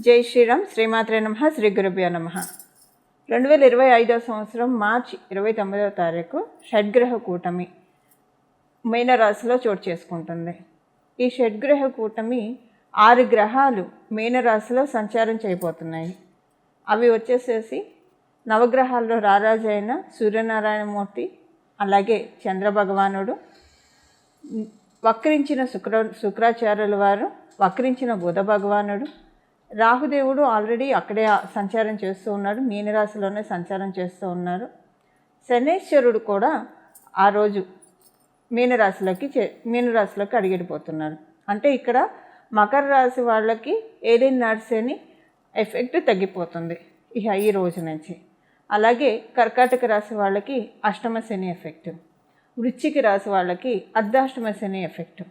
జై శ్రీరామ్. శ్రీమాత్రే నమః. శ్రీ గురుభ్యో నమః. 2025 సంవత్సరం మార్చి 29వ తారీఖు షడ్గ్రహ కూటమి మీనరాశిలో చోటు చేసుకుంటుంది. ఈ షడ్గ్రహ కూటమి 6 గ్రహాలు మీనరాశిలో సంచారం చేయబోతున్నాయి. అవి వచ్చేసేసి నవగ్రహాల్లో రారాజు అయిన సూర్యనారాయణమూర్తి, అలాగే చంద్రభగవానుడు, వక్రించిన శుక్రాచార్యుల వారు, వక్రించిన బుధ భగవానుడు, రాహుదేవుడు ఆల్రెడీ అక్కడే సంచారం చేస్తూ ఉన్నాడు, మీనరాశిలోనే సంచారం చేస్తూ ఉన్నారు. శనేశ్వరుడు కూడా ఆ రోజు మీనరాశిలోకి అడిగిపోతున్నారు. అంటే ఇక్కడ మకర రాశి వాళ్ళకి ఏలినాటి శని ఎఫెక్ట్ తగ్గిపోతుంది ఈ రోజు నుంచి. అలాగే కర్కాటక రాశి వాళ్ళకి అష్టమ శని ఎఫెక్ట్, వృశ్చిక రాశి వాళ్ళకి అర్ధాష్టమ శని ఎఫెక్ట్.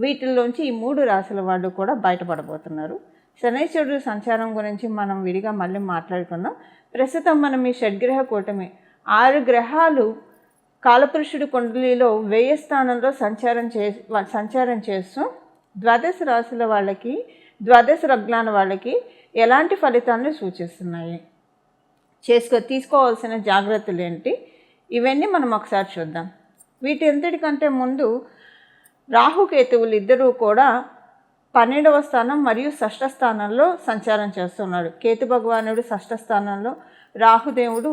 వీటిల్లోంచి ఈ 3 రాశుల వాళ్ళు కూడా బయటపడబోతున్నారు. శనైశ్వరుడు సంచారం గురించి మనం విడిగా మళ్ళీ మాట్లాడుకుందాం. ప్రస్తుతం మనం ఈ షడ్గ్రహ కూటమి 6 గ్రహాలు కాలపురుషుడి కుండలిలో 1000 స్థానంలో సంచారం చేస్తూ ద్వాదశ రాశుల వాళ్ళకి, ద్వాదశ లగ్నాల వాళ్ళకి ఎలాంటి ఫలితాన్ని సూచిస్తున్నాయి, తీసుకోవాల్సిన జాగ్రత్తలు ఏంటి, ఇవన్నీ మనం ఒకసారి చూద్దాం. వీటి ఎంతటికంటే ముందు రాహుకేతువులు ఇద్దరూ కూడా 12వ స్థానం మరియు షష్ఠ స్థానంలో సంచారం చేస్తున్నాడు. కేతు భగవానుడు షష్ఠ స్థానంలో, రాహుదేవుడు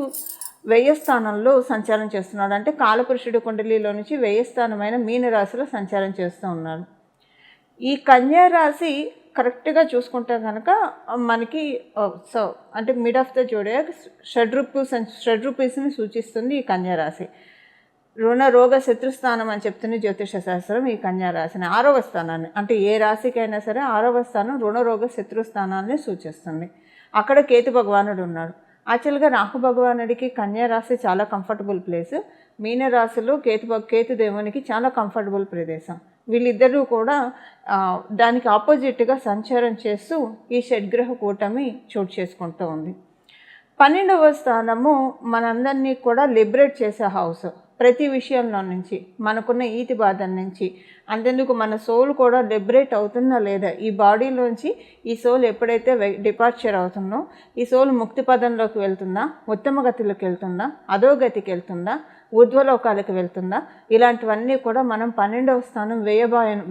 1000 స్థానంలో సంచారం చేస్తున్నాడు. అంటే కాలపురుషుడి కుండలిలో నుంచి 1000 స్థానమైన మీనరాశిలో సంచారం చేస్తూ ఉన్నాడు. ఈ కన్యా రాశి కరెక్ట్గా చూసుకుంటే కనుక మనకి అంటే మిడ్ ఆఫ్ ద జోడియాక్ షడ్రూపీస్ని సూచిస్తుంది ఈ కన్యా రాశి. రుణ రోగ శత్రుస్థానం అని చెప్తుంది జ్యోతిష శాస్త్రం. ఈ కన్యా రాశిని 6వ స్థానాన్ని, అంటే ఏ రాశికైనా సరే 6వ స్థానం రుణరోగ శత్రుస్థానాన్ని సూచిస్తుంది. అక్కడ కేతు భగవానుడు ఉన్నాడు. యాక్చువల్గా రాహు భగవానుడికి కన్యా రాశి చాలా కంఫర్టబుల్ ప్లేస్, మీనరాశిలో కేతు దేవునికి చాలా కంఫర్టబుల్ ప్రదేశం. వీళ్ళిద్దరూ కూడా దానికి ఆపోజిట్గా సంచారం చేస్తూ ఈ షడ్గ్రహ కూటమి చోటు చేసుకుంటూ ఉంది. 12వ స్థానము మనందరినీ కూడా లిబరేట్ చేసే హౌస్. ప్రతి విషయంలో నుంచి, మనకున్న ఈతి బాధల నుంచి, అంతెందుకు మన సోల్ కూడా లిబరేట్ అవుతుందా లేదా, ఈ బాడీలోంచి ఈ సోల్ ఎప్పుడైతే డిపార్చర్ అవుతుందో ఈ సోల్ ముక్తి పదంలోకి వెళ్తుందా, ఉత్తమ గతిలోకి వెళ్తుందా, అధోగతికి వెళ్తుందా, ఊర్ధ్వలోకాలకు వెళ్తుందా, ఇలాంటివన్నీ కూడా మనం 12వ స్థానం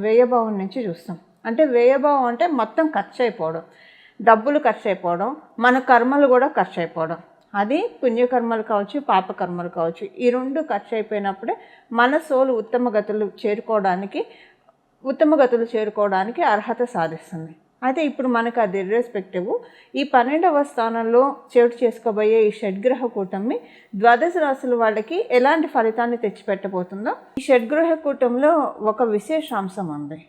వ్యయభావం నుంచి చూస్తాం. అంటే వ్యయభావం అంటే మొత్తం ఖర్చు అయిపోవడం, డబ్బులు ఖర్చు అయిపోవడం, మన కర్మలు కూడా ఖర్చు అయిపోవడం. అది పుణ్యకర్మలు కావచ్చు, పాపకర్మలు కావచ్చు. ఈ 2 ఖర్చు అయిపోయినప్పుడే మన సోలు ఉత్తమ గతులు చేరుకోవడానికి అర్హత సాధిస్తుంది. అయితే ఇప్పుడు మనకు అది ఇర్రెస్పెక్టివ్ ఈ 12వ స్థానంలో చోటు చేసుకోబోయే ఈ షడ్గ్రహ కూటమి ద్వాదశ రాశుల వాళ్ళకి ఎలాంటి ఫలితాన్ని తెచ్చిపెట్టబోతుందో. ఈ షడ్గ్రహ కూటమిలో ఒక విశేషాంశం ఉంది.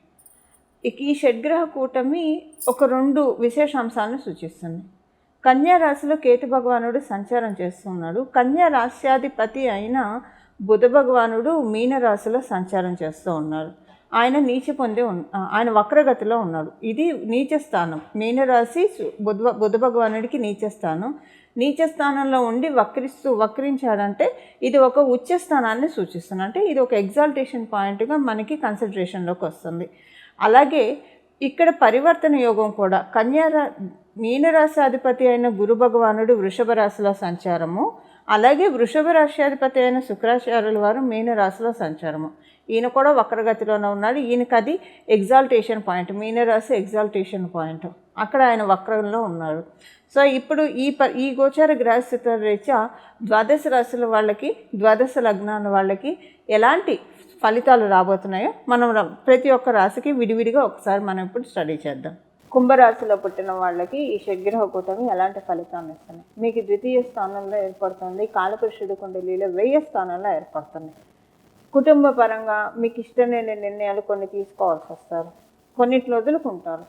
ఈ షడ్గ్రహ కూటమి ఒక 2 విశేషాంశాలను సూచిస్తుంది. కన్యా రాశిలో కేతు భగవానుడు సంచారం చేస్తున్నాడు. కన్యా రాశ్యాధిపతి అయిన బుధ భగవానుడు మీనరాశిలో సంచారం చేస్తూ ఉన్నారు. ఆయన ఆయన వక్రగతిలో ఉన్నాడు. ఇది నీచ స్థానం. మీనరాశి బుధ భగవానుడికి నీచ స్థానం. నీచ స్థానంలో ఉండి వక్రించాడంటే ఇది ఒక ఉచ్చ స్థానాన్ని సూచిస్తుంది. అంటే ఇది ఒక ఎగ్జాల్టేషన్ పాయింట్గా మనకి కన్సిడరేషన్లోకి వస్తుంది. అలాగే ఇక్కడ పరివర్తన యోగం కూడా మీనరాశి అధిపతి అయిన గురు భగవానుడు వృషభ రాశిలో సంచారము, అలాగే వృషభ రాశ్యాధిపతి అయిన శుక్రాచార్యుల వారు మీనరాశిలో సంచారము. ఈయన కూడా వక్రగతిలోనే ఉన్నాడు. ఈయనకి అది ఎగ్జాల్టేషన్ పాయింట్, మీనరాశి ఎగ్జాల్టేషన్ పాయింట్. అక్కడ ఆయన వక్రంలో ఉన్నాడు. సో ఇప్పుడు ఈ గోచార గ్రహస్థితుల రీత్యా ద్వాదశ రాశుల వాళ్ళకి, ద్వాదశ లగ్నాల వాళ్ళకి ఎలాంటి ఫలితాలు రాబోతున్నాయో మనం ప్రతి ఒక్క రాశికి విడివిడిగా ఒకసారి మనం ఇప్పుడు స్టడీ చేద్దాం. కుంభరాశిలో పుట్టిన వాళ్ళకి ఈ షడ్గ్రహ కూటమి ఎలాంటి ఫలితాన్ని ఇస్తుంది? మీకు ద్వితీయ స్థానంలో ఏర్పడుతుంది. కాలపురుషుడి కుండలిలో 1000 స్థానంలో ఏర్పడుతుంది. కుటుంబ పరంగా మీకు ఇష్టమైన నిర్ణయాలు కొన్ని తీసుకోవాల్సి వస్తారు, కొన్నిటిని వదులుకుంటారు.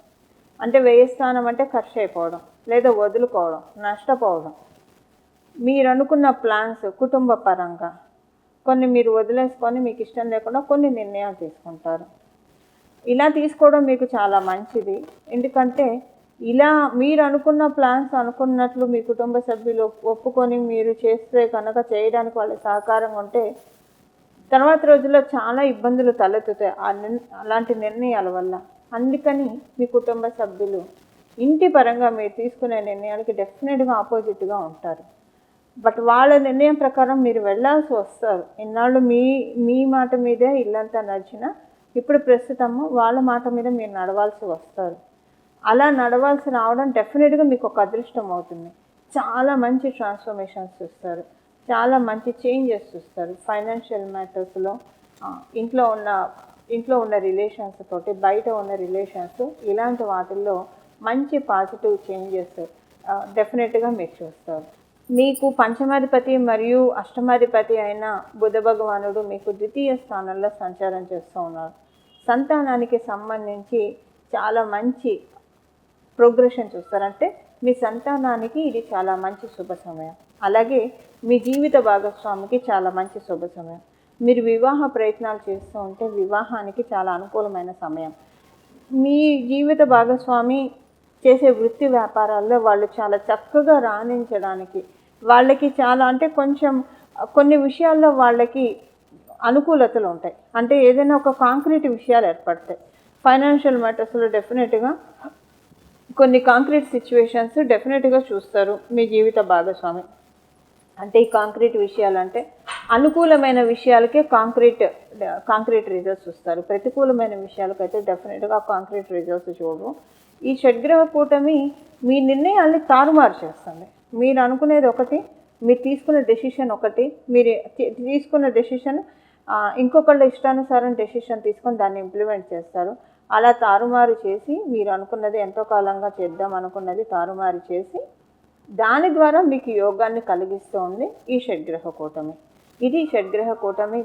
అంటే 1000 స్థానం అంటే ఖర్చు అయిపోవడం, లేదా వదులుకోవడం, నష్టపోవడం. మీరు అనుకున్న ప్లాన్స్ కుటుంబ పరంగా కొన్ని మీరు వదిలేసుకొని మీకు ఇష్టం లేకుండా కొన్ని నిర్ణయాలు తీసుకుంటారు. ఇలా తీసుకోవడం మీకు చాలా మంచిది. ఎందుకంటే ఇలా మీరు అనుకున్న ప్లాన్స్ అనుకున్నట్లు మీ కుటుంబ సభ్యులు ఒప్పుకొని మీరు చేస్తే కనుక చేయడానికి వాళ్ళ సహకారంగా ఉంటే తర్వాత రోజుల్లో చాలా ఇబ్బందులు తలెత్తుతాయి అలాంటి నిర్ణయాల వల్ల. అందుకని మీ కుటుంబ సభ్యులు ఇంటి పరంగా మీరు తీసుకునే నిర్ణయాలకి డెఫినెట్గా ఆపోజిట్గా ఉంటారు. బట్ వాళ్ళ నిర్ణయం ప్రకారం మీరు వెళ్ళాల్సి వస్తారు. ఇన్నాళ్ళు మీ మాట మీదే ఇల్లంతా నడిచినా ఇప్పుడు ప్రస్తుతము వాళ్ళ మాట మీద మీరు నడవాల్సి వస్తారు. అలా నడవాల్సి రావడం డెఫినెట్గా మీకు ఒక అదృష్టం అవుతుంది. చాలా మంచి ట్రాన్స్ఫర్మేషన్స్ చూస్తారు, చాలా మంచి చేంజెస్ చూస్తారు. ఫైనాన్షియల్ మ్యాటర్స్లో ఇంట్లో ఉన్న రిలేషన్స్ తోటి, బయట ఉన్న రిలేషన్స్, ఇలాంటి వాటిల్లో మంచి పాజిటివ్ చేంజెస్ డెఫినెట్గా మీరు చూస్తారు. మీకు పంచమాధిపతి మరియు అష్టమాధిపతి అయిన బుధ భగవానుడు మీకు ద్వితీయ స్థానంలో సంచారం చేస్తూ ఉన్నారు. సంతానానికి సంబంధించి చాలా మంచి ప్రోగ్రెషన్ చూస్తారంటే మీ సంతానానికి ఇది చాలా మంచి శుభ సమయం. అలాగే మీ జీవిత భాగస్వామికి చాలా మంచి శుభ సమయం. మీరు వివాహ ప్రయత్నాలు చేస్తూ ఉంటే వివాహానికి చాలా అనుకూలమైన సమయం. మీ జీవిత భాగస్వామి చేసే వృత్తి వ్యాపారాల్లో వాళ్ళు చాలా చక్కగా రాణించడానికి, వాళ్ళకి చాలా అంటే కొంచెం కొన్ని విషయాల్లో వాళ్ళకి అనుకూలతలు ఉంటాయి. అంటే ఏదైనా ఒక కాంక్రీట్ విషయాలు ఏర్పడతాయి. ఫైనాన్షియల్ మ్యాటర్స్లో డెఫినెట్గా కొన్ని కాంక్రీట్ సిచ్యువేషన్స్ డెఫినెట్గా చూస్తారు మీ జీవిత భాగస్వామి. అంటే ఈ కాంక్రీట్ విషయాలు అంటే అనుకూలమైన విషయాలకే కాంక్రీట్ రిజల్ట్స్ చూస్తారు. ప్రతికూలమైన విషయాలకైతే డెఫినెట్గా కాంక్రీట్ రిజల్ట్స్ చూడరు. ఈ షడ్గ్రహ కూటమి మీ నిర్ణయాల్ని తారుమారు చేస్తుంది. మీరు అనుకునేది ఒకటి, మీరు తీసుకున్న డెసిషన్ ఒకటి, మీరు తీసుకున్న డెసిషన్ ఇంకొకళ్ళ ఇష్టానుసారం డెసిషన్ తీసుకొని దాన్ని ఇంప్లిమెంట్ చేస్తారు. అలా తారుమారు చేసి మీరు అనుకున్నది ఎంతో కాలంగా చేద్దాం అనుకున్నది తారుమారు చేసి దాని ద్వారా మీకు యోగాన్ని కలిగిస్తూ ఉంది ఈ షడ్గ్రహ కూటమి. ఇది షడ్గ్రహ కూటమి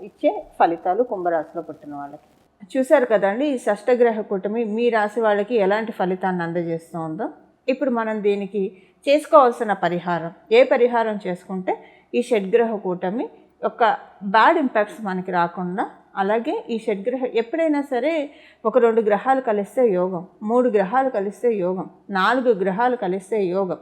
ఇచ్చే ఫలితాలు కుంభరాశిలో పుట్టిన వాళ్ళకి. చూశారు కదండి ఈ షష్టగ్రహ కూటమి మీ రాశి వాళ్ళకి ఎలాంటి ఫలితాన్ని అందజేస్తూ ఉందో. ఇప్పుడు మనం దీనికి చేసుకోవాల్సిన పరిహారం, ఏ పరిహారం చేసుకుంటే ఈ షడ్గ్రహ కూటమి యొక్క బ్యాడ్ ఇంపాక్ట్స్ మనకి రాకుండా, అలాగే ఈ ఎప్పుడైనా సరే ఒక 2 గ్రహాలు కలిస్తే యోగం, 3 గ్రహాలు కలిస్తే యోగం, 4 గ్రహాలు కలిస్తే యోగం.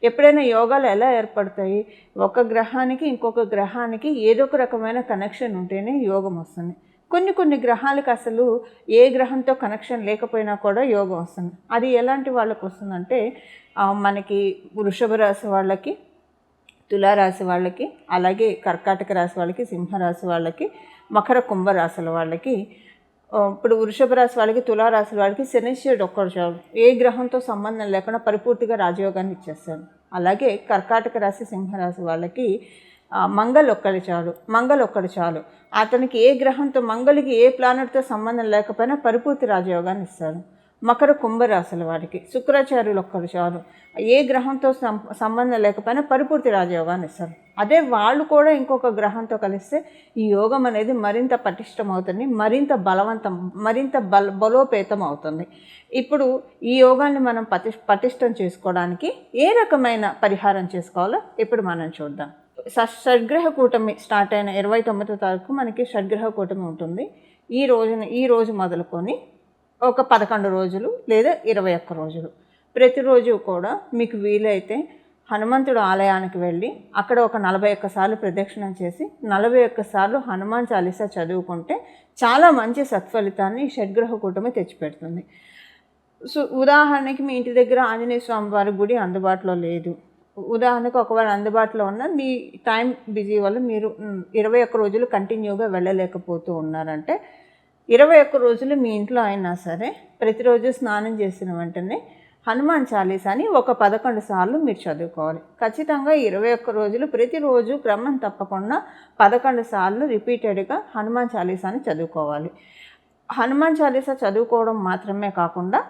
ఎప్పుడైనా యోగాలు ఎలా ఏర్పడతాయి? ఒక గ్రహానికి ఇంకొక గ్రహానికి ఏదో ఒక రకమైన కనెక్షన్ ఉంటేనే యోగం వస్తుంది. కొన్ని గ్రహాలకు అసలు ఏ గ్రహంతో కనెక్షన్ లేకపోయినా కూడా యోగం వస్తుంది. అది ఎలాంటి వాళ్ళకు వస్తుందంటే మనకి వృషభ రాశి వాళ్ళకి, తులారాశి వాళ్ళకి, అలాగే కర్కాటక రాశి వాళ్ళకి, సింహరాశి వాళ్ళకి, మకర కుంభరాశుల వాళ్ళకి. ఇప్పుడు వృషభ రాశి వాళ్ళకి, తులారాశి వాళ్ళకి శనీశ్వరుడు ఒక్కడు చాలు, ఏ గ్రహంతో సంబంధం లేకుండా పరిపూర్తిగా రాజయోగాన్ని ఇచ్చేస్తాడు. అలాగే కర్కాటక రాశి, సింహరాశి వాళ్ళకి మంగళ ఒక్కడు చాలు. అతనికి ఏ గ్రహంతో, మంగళకి ఏ ప్లానెట్తో సంబంధం లేకపోయినా పరిపూర్తి రాజయోగాన్ని ఇస్తాడు. మకర కుంభరాశుల వాడికి శుక్రాచార్యులు ఒక్కడు చాలు, ఏ గ్రహంతో సంబంధం లేకపోయినా పరిపూర్తి రాజయోగాన్ని ఇస్తారు. అదే వాళ్ళు కూడా ఇంకొక గ్రహంతో కలిస్తే ఈ యోగం అనేది మరింత పటిష్టమవుతుంది, మరింత బలోపేతం అవుతుంది. ఇప్పుడు ఈ యోగాన్ని మనం పటిష్టం చేసుకోవడానికి ఏ రకమైన పరిహారం చేసుకోవాలో ఇప్పుడు మనం చూద్దాం. షడ్గ్రహ కూటమి స్టార్ట్ అయిన 29వ తారీఖు మనకి షడ్గ్రహ కూటమి ఉంటుంది. ఈ రోజు మొదలుకొని ఒక 11 రోజులు లేదా 21 రోజులు ప్రతిరోజు కూడా మీకు వీలైతే హనుమంతుడు ఆలయానికి వెళ్ళి అక్కడ ఒక 41 సార్లు ప్రదక్షిణం చేసి 41 సార్లు హనుమాన్ చాలీసా చదువుకుంటే చాలా మంచి సత్ఫలితాన్ని ఈ షడ్గ్రహ కూటమి తెచ్చిపెడుతుంది. సో ఉదాహరణకి మీ ఇంటి దగ్గర ఆంజనేయ స్వామి వారి గుడి అందుబాటులో లేదు, ఉదాహరణకు ఒకవేళ అందుబాటులో ఉన్న మీ టైం బిజీ వల్ల మీరు 21 రోజులు కంటిన్యూగా వెళ్ళలేకపోతూ ఉన్నారంటే 21 రోజులు మీ ఇంట్లో అయినా సరే ప్రతిరోజు స్నానం చేసిన వెంటనే హనుమాన్ చాలీసాని ఒక 11 సార్లు మీరు చదువుకోవాలి. ఖచ్చితంగా 21 రోజులు ప్రతిరోజు క్రమం తప్పకుండా 11 సార్లు రిపీటెడ్గా హనుమాన్ చాలీసాని చదువుకోవాలి. హనుమాన్ చాలీసా చదువుకోవడం మాత్రమే కాకుండా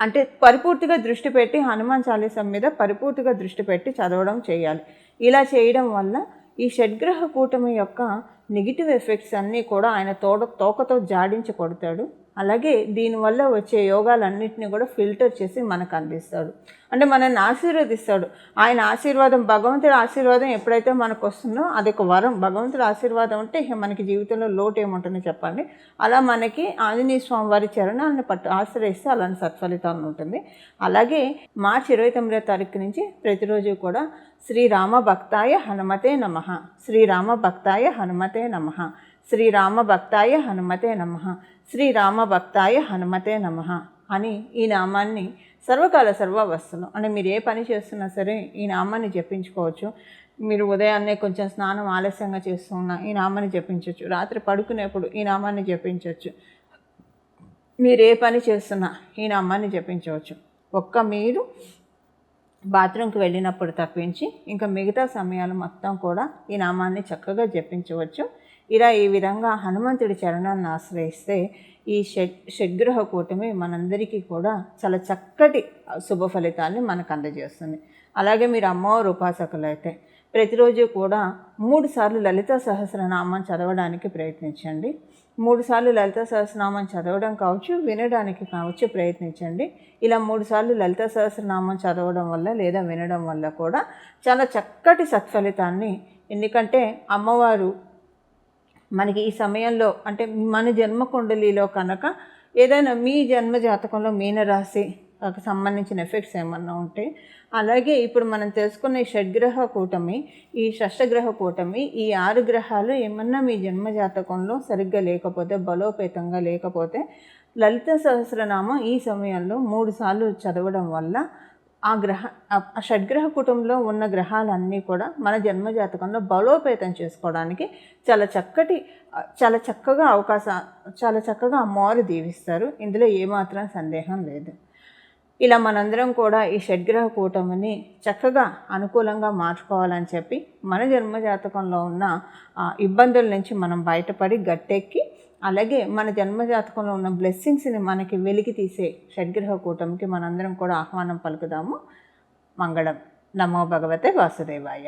అంటే పరిపూర్తిగా దృష్టి పెట్టి హనుమాన్ చాలీసా మీద పరిపూర్తిగా దృష్టి పెట్టి చదవడం చేయాలి. ఇలా చేయడం వల్ల ఈ షడ్గ్రహ కూటమి యొక్క నెగిటివ్ ఎఫెక్ట్స్ అన్నీ కూడా ఆయన తోకతో జాడించి కొడతాడు. అలాగే దీనివల్ల వచ్చే యోగాలన్నింటినీ కూడా ఫిల్టర్ చేసి మనకు అందిస్తాడు, అంటే మనల్ని ఆశీర్వదిస్తాడు. ఆయన ఆశీర్వాదం, భగవంతుడి ఆశీర్వాదం ఎప్పుడైతే మనకు వస్తుందో అది ఒక వరం. భగవంతుడి ఆశీర్వాదం అంటే మనకి జీవితంలో లోటు ఏముంటుందో చెప్పండి. అలా మనకి ఆంజనేయ స్వామి వారి చరణాలను ఆశ్రయిస్తే అలాంటి సత్ఫలితాలు ఉంటుంది. అలాగే మార్చి 29వ తారీఖు నుంచి ప్రతిరోజు కూడా శ్రీరామ భక్తాయ హనుమతే నమః, శ్రీరామ భక్తాయ హనుమతే నమః, శ్రీరామ భక్తాయ హనుమతే నమః, శ్రీరామ భక్తాయ హనుమతే నమః అని ఈ నామాన్ని సర్వకాల సర్వావస్థలు అంటే మీరు ఏ పని చేస్తున్నా సరే ఈ నామాన్ని జపించుకోవచ్చు. మీరు ఉదయాన్నే కొంచెం స్నానం ఆలస్యంగా చేస్తూ ఉన్నా ఈ నామాన్ని జపించవచ్చు. రాత్రి పడుకునేప్పుడు ఈ నామాన్ని జపించవచ్చు. మీరు ఏ పని చేస్తున్నా ఈ నామాన్ని జపించవచ్చు. ఒక్క మీరు బాత్రూమ్కి వెళ్ళినప్పుడు తప్పించి ఇంకా మిగతా సమయాలు మొత్తం కూడా ఈ నామాన్ని చక్కగా జపించవచ్చు. ఇలా ఈ విధంగా హనుమంతుడి చరణాన్ని ఆశ్రయిస్తే ఈ షడ్గ్రహ కూటమి మనందరికీ కూడా చాలా చక్కటి శుభ ఫలితాన్ని మనకు అందజేస్తుంది. అలాగే మీరు అమ్మవారు ఉపాసకులు అయితే ప్రతిరోజు కూడా 3 సార్లు లలితా సహస్రనామం చదవడానికి ప్రయత్నించండి. 3 సార్లు లలితా సహస్రనామం చదవడం కావచ్చు, వినడానికి కావచ్చు ప్రయత్నించండి. ఇలా 3 సార్లు లలితా సహస్రనామం చదవడం వల్ల లేదా వినడం వల్ల కూడా చాలా చక్కటి సత్ఫలితాన్ని, ఎందుకంటే అమ్మవారు మనకి ఈ సమయంలో అంటే మన జన్మ కుండలిలో కనుక ఏదైనా మీ జన్మ జాతకంలో మీనరాశి సంబంధించిన ఎఫెక్ట్స్ ఏమన్నా ఉంటే, అలాగే ఇప్పుడు మనం తెలుసుకున్న ఈ షడ్గ్రహ కూటమి, ఈ షష్టగ్రహ కూటమి, ఈ 6 గ్రహాలు ఏమన్నా మీ జన్మ జాతకంలో సరిగ్గా లేకపోతే, బలోపేతంగా లేకపోతే లలిత సహస్రనామం ఈ సమయంలో 3 సార్లు చదవడం వల్ల ఆ షడ్గ్రహ కుటుంబంలో ఉన్న గ్రహాలన్నీ కూడా మన జన్మజాతకంలో బలోపేతం చేసుకోవడానికి చాలా చక్కగా అమ్మవారు దీవిస్తారు. ఇందులో ఏమాత్రం సందేహం లేదు. ఇలా మనందరం కూడా ఈ షడ్గ్రహ కూటమిని చక్కగా అనుకూలంగా మార్చుకోవాలని చెప్పి మన జన్మజాతకంలో ఉన్న ఇబ్బందుల నుంచి మనం బయటపడి గట్టెక్కి, అలాగే మన జన్మజాతకంలో ఉన్న బ్లెస్సింగ్స్ని మనకి వెలికి తీసే షడ్గ్రహ కూటమికి మనందరం కూడా ఆహ్వానం పలుకుదాము. మంగళం. నమో భగవతే వాసుదేవాయ.